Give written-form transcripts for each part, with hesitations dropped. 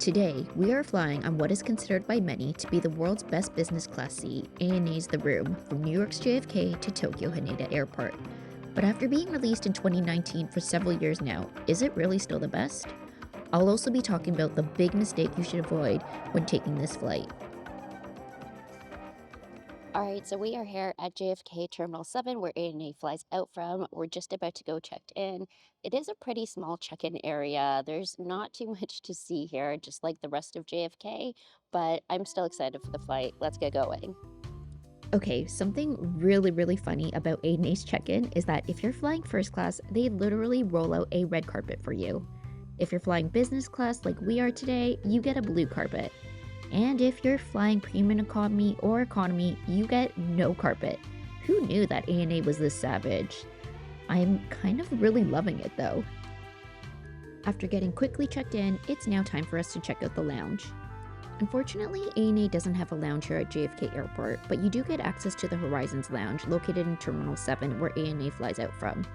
Today, we are flying on what is considered by many to be the world's best business class seat, ANA's The Room, from New York's JFK to Tokyo Haneda Airport. But after being released in 2019 for several years now, is it really still the best? I'll also be talking about the big mistake you should avoid when taking this flight. All right, so we are here at JFK Terminal 7 where ANA flies out from. We're just about to go check in. It is a pretty small check-in area. There's not too much to see here, just like the rest of JFK, but I'm still excited for the flight. Let's get going. Okay, something really funny about ANA's check-in is that if you're flying first class, they literally roll out a red carpet for you. If you're flying business class like we are today, you get a blue carpet. And if you're flying premium economy or economy, you get no carpet. Who knew that ANA was this savage? I'm kind of really loving it though. After getting quickly checked in, it's now time for us to check out the lounge. Unfortunately, ANA doesn't have a lounge here at JFK Airport, but you do get access to the Horizons Lounge located in Terminal 7 where ANA flies out from.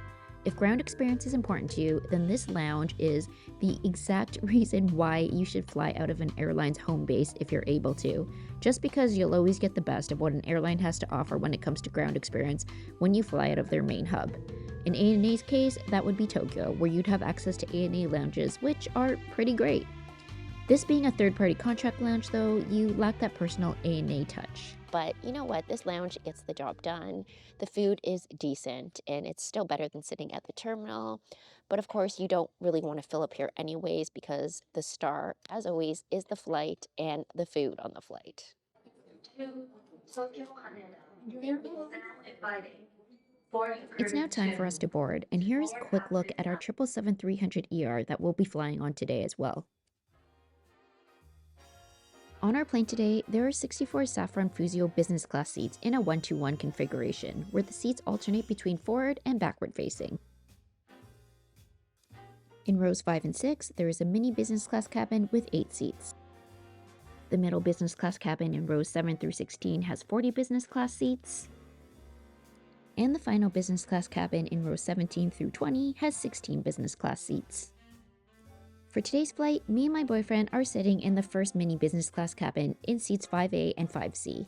If ground experience is important to you, then this lounge is the exact reason why you should fly out of an airline's home base if you're able to, just because you'll always get the best of what an airline has to offer when it comes to ground experience when you fly out of their main hub. In ANA's case, that would be Tokyo, where you'd have access to ANA lounges, which are pretty great. This being a third-party contract lounge, though, you lack that personal ANA touch. But you know what? This lounge gets the job done. The food is decent and it's still better than sitting at the terminal. But of course, you don't really want to fill up here anyways because the star, as always, is the flight and the food on the flight. To Tokyo Haneda Airport now inviting foreign It's now time for us to board, and here is a quick look at our 777-300ER that we'll be flying on today as well. On our plane today, there are 64 Safran Fusio business class seats in a 1-to-1 configuration, where the seats alternate between forward and backward facing. In rows 5 and 6, there is a mini business class cabin with 8 seats. The middle business class cabin in rows 7 through 16 has 40 business class seats. And the final business class cabin in rows 17 through 20 has 16 business class seats. For today's flight, me and my boyfriend are sitting in the first mini business class cabin in seats 5A and 5C.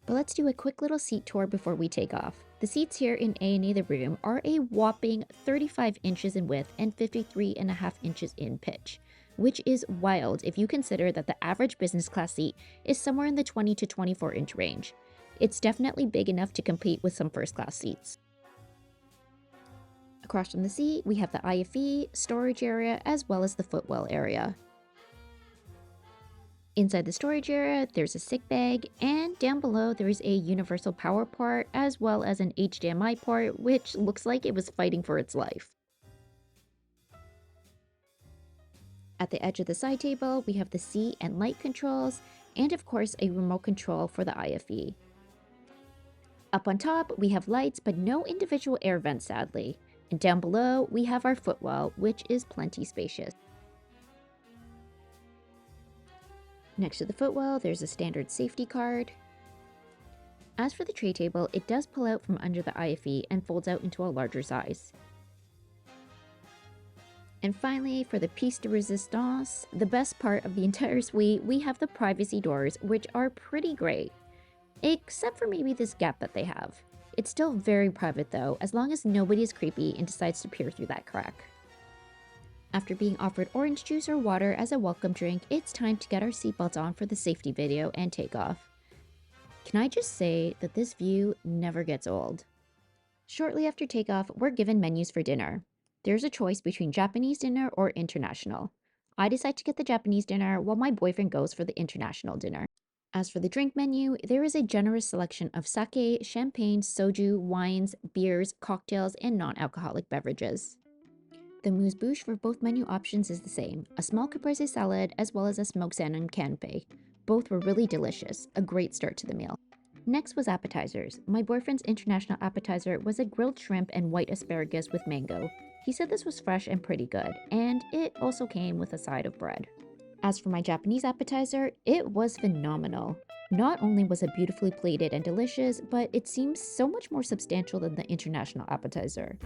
But let's do a quick little seat tour before we take off. The seats here in ANA The Room are a whopping 35 inches in width and 53.5 inches in pitch, which is wild if you consider that the average business class seat is somewhere in the 20 to 24 inch range. It's definitely big enough to compete with some first class seats. Across from the seat, we have the IFE, storage area, as well as the footwell area. Inside the storage area, there's a sick bag, and down below there is a universal power port, as well as an HDMI port, which looks like it was fighting for its life. At the edge of the side table, we have the seat and light controls, and of course a remote control for the IFE. Up on top, we have lights, but no individual air vents, sadly. And down below, we have our footwell, which is plenty spacious. Next to the footwell, there's a standard safety card. As for the tray table, it does pull out from under the IFE and folds out into a larger size. And finally, for the piece de resistance, the best part of the entire suite, we have the privacy doors, which are pretty great. Except for maybe this gap that they have. It's still very private though, as long as nobody is creepy and decides to peer through that crack. After being offered orange juice or water as a welcome drink, it's time to get our seatbelts on for the safety video and takeoff. Can I just say that this view never gets old? Shortly after takeoff, we're given menus for dinner. There's a choice between Japanese dinner or international. I decide to get the Japanese dinner while my boyfriend goes for the international dinner. As for the drink menu, there is a generous selection of sake, champagne, soju, wines, beers, cocktails, and non-alcoholic beverages. The amuse-bouche for both menu options is the same, a small caprese salad as well as a smoked salmon canapé. Both were really delicious, a great start to the meal. Next was appetizers. My boyfriend's international appetizer was a grilled shrimp and white asparagus with mango. He said this was fresh and pretty good, and it also came with a side of bread. As for my Japanese appetizer, it was phenomenal. Not only was it beautifully plated and delicious, but it seems so much more substantial than the international appetizer.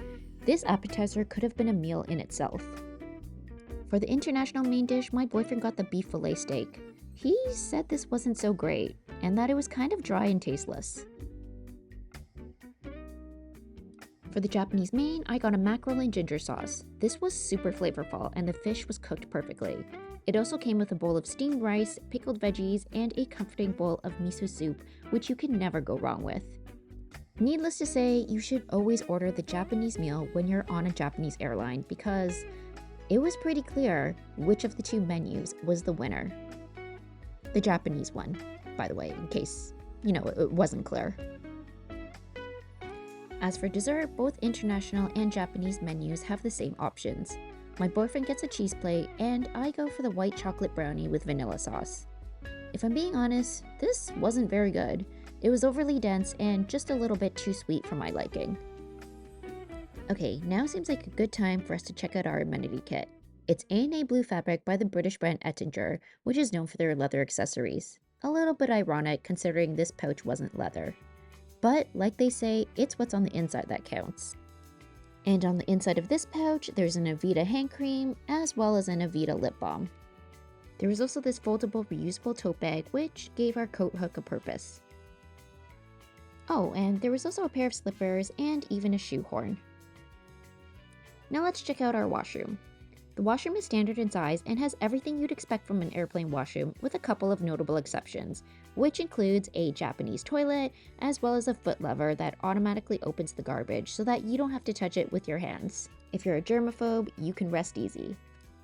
This appetizer could have been a meal in itself. For the international main dish, my boyfriend got the beef fillet steak. He said this wasn't so great, and that it was kind of dry and tasteless. For the Japanese main, I got a mackerel and ginger sauce. This was super flavorful, and the fish was cooked perfectly. It also came with a bowl of steamed rice, pickled veggies, and a comforting bowl of miso soup, which you can never go wrong with. Needless to say, you should always order the Japanese meal when you're on a Japanese airline because it was pretty clear which of the two menus was the winner. The Japanese one, by the way, in case, it wasn't clear. As for dessert, both international and Japanese menus have the same options. My boyfriend gets a cheese plate, and I go for the white chocolate brownie with vanilla sauce. If I'm being honest, this wasn't very good. It was overly dense and just a little bit too sweet for my liking. Okay, now seems like a good time for us to check out our amenity kit. It's A&A blue fabric by the British brand Ettinger, which is known for their leather accessories. A little bit ironic considering this pouch wasn't leather. But like they say, it's what's on the inside that counts. And on the inside of this pouch, there's an Aveda hand cream as well as an Aveda lip balm. There was also this foldable reusable tote bag which gave our coat hook a purpose. Oh, and there was also a pair of slippers and even a shoehorn. Now let's check out our washroom. The washroom is standard in size and has everything you'd expect from an airplane washroom with a couple of notable exceptions, which includes a Japanese toilet as well as a foot lever that automatically opens the garbage so that you don't have to touch it with your hands. If you're a germaphobe, you can rest easy.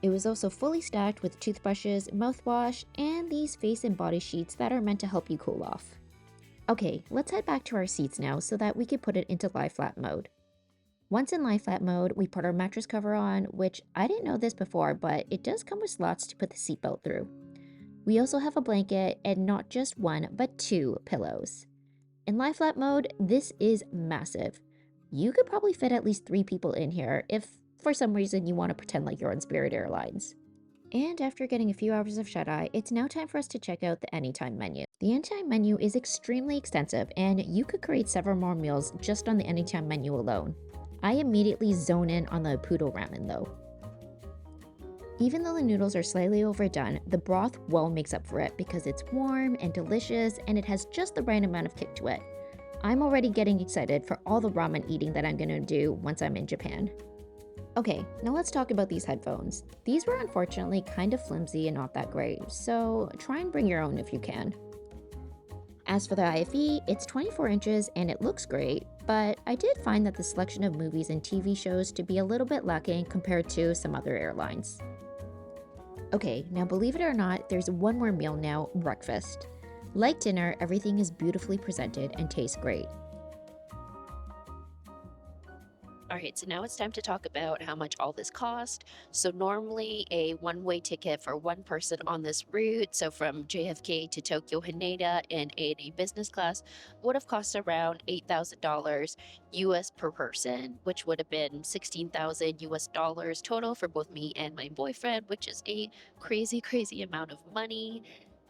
It was also fully stacked with toothbrushes, mouthwash, and these face and body sheets that are meant to help you cool off. Okay, let's head back to our seats now so that we can put it into lie flat mode. Once in lie flat mode, we put our mattress cover on, which I didn't know this before, but it does come with slots to put the seatbelt through. We also have a blanket and not just one, but 2 pillows. In lie flat mode, this is massive. You could probably fit at least 3 people in here if for some reason you want to pretend like you're on Spirit Airlines. And after getting a few hours of shut-eye, it's now time for us to check out the Anytime menu. The Anytime menu is extremely extensive, and you could create several more meals just on the Anytime menu alone. I immediately zone in on the poodle ramen though. Even though the noodles are slightly overdone, the broth well makes up for it because it's warm and delicious and it has just the right amount of kick to it. I'm already getting excited for all the ramen eating that I'm gonna do once I'm in Japan. Okay, now let's talk about these headphones. These were unfortunately kind of flimsy and not that great, so try and bring your own if you can. As for the IFE, it's 24 inches and it looks great, but I did find that the selection of movies and TV shows to be a little bit lacking compared to some other airlines. Okay, now believe it or not, there's one more meal now, breakfast. Like dinner, everything is beautifully presented and tastes great. All right, so now it's time to talk about how much all this cost. So normally a one-way ticket for one person on this route, so from JFK to Tokyo Haneda in A&A business class, would have cost around $8,000 US per person, which would have been 16,000 US dollars total for both me and my boyfriend, which is a crazy, crazy amount of money.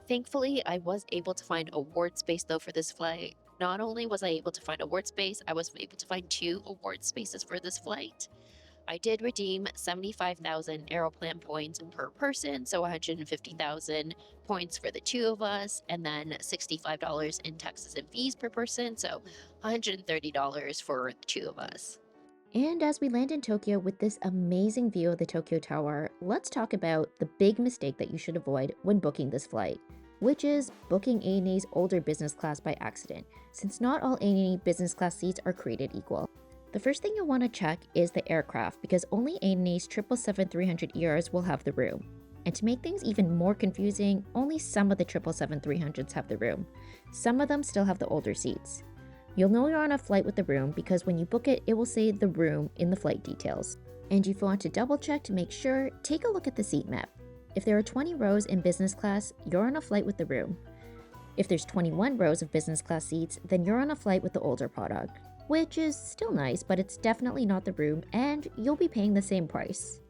Thankfully, I was able to find award space though for this flight. Not only was I able to find award space, I was able to find 2 award spaces for this flight. I did redeem 75,000 Aeroplan points per person, so 150,000 points for the 2 of us, and then $65 in taxes and fees per person, so $130 for the 2 of us. And as we land in Tokyo with this amazing view of the Tokyo Tower, let's talk about the big mistake that you should avoid when booking this flight, which is booking A&A's older business class by accident, since not all A&A business class seats are created equal. The first thing you'll want to check is the aircraft, because only A&A's 777-300ERs will have the room. And to make things even more confusing, only some of the 777-300s have the room. Some of them still have the older seats. You'll know you're on a flight with the room because when you book it, it will say the room in the flight details. And if you want to double check to make sure, take a look at the seat map. If there are 20 rows in business class, you're on a flight with the room. If there's 21 rows of business class seats, then you're on a flight with the older product, which is still nice, but it's definitely not the room and you'll be paying the same price.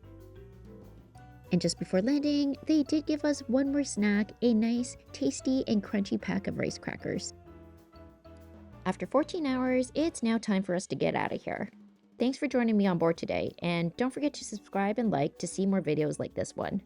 And just before landing, they did give us one more snack, a nice, tasty, and crunchy pack of rice crackers. After 14 hours, it's now time for us to get out of here. Thanks for joining me on board today, and don't forget to subscribe and like to see more videos like this one.